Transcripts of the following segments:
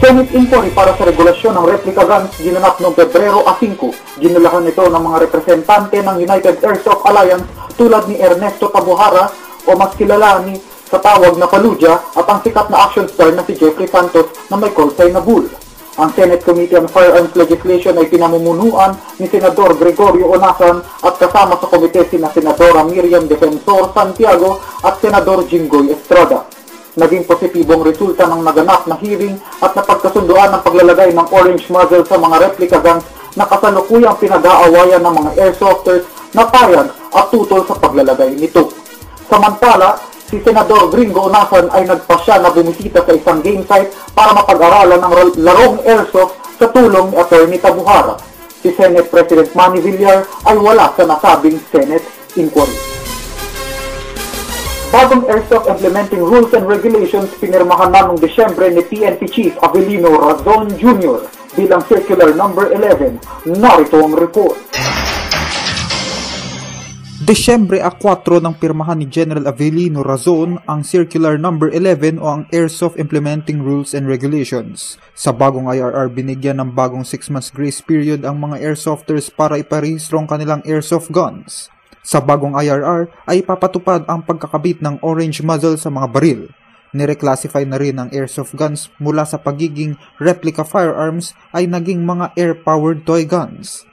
Senate inquiry para sa regulasyon ng replica guns ginanap noong Pebrero 5. Ginulahan ito ng mga representante ng United Airsoft Alliance tulad ni Ernesto Tabuhara o mas kilala sa tawag na Paluja at ang sikat na action star na si Jeffrey Santos na may call sign na Bull. Ang Senate Committee on Firearms Legislation ay pinamumunuan ni Senador Gregorio Onasan at kasama sa komite sina Senadora Miriam Defensor Santiago at Senador Jinggoy Estrada. Naging positibong resulta ng naganap na hearing at napagkasunduan ng paglalagay ng orange muzzle sa mga replica guns na kasalukuyang pinag-aawayan ng mga airsofters na payag at tutol sa paglalagay nito. Samantala, si Senador Gringo Onasan ay nagpasya na bumisita sa isang game site para mapag-aralan ng larong airsoft sa tulong ni Atty. Tabuhara. Si Senate President Manny Villar ay wala sa nasabing Senate inquiry. Bagong Airsoft Implementing Rules and Regulations pinirmahan na noong Desyembre ni PNP Chief Avelino Razon Jr. bilang Circular No. 11. Narito ang report. Desyembre 4 nang pirmahan ni General Avelino Razon ang Circular No. 11 o ang Airsoft Implementing Rules and Regulations. Sa bagong IRR, binigyan ng bagong 6 months grace period ang mga airsofters para iparehistro ang kanilang airsoft guns. Sa bagong IRR ay papatupad ang pagkakabit ng orange muzzle sa mga baril. Nireclassify na rin ang airsoft guns mula sa pagiging replica firearms ay naging mga air-powered toy guns.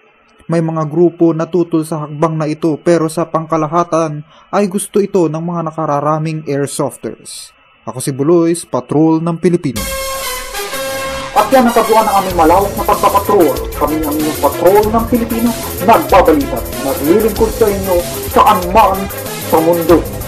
May mga grupo na tutol sa hakbang na ito pero sa pangkalahatan ay gusto ito ng mga nakararaming airsofters. Ako si Bulois, Patrol ng Pilipino. At yan ang kabuuan ng aming malawak na pagpapatrol. Kami ang inyong Patrol ng Pilipino, nagbabalita, naglilingkod sa inyo saan man sa mundo.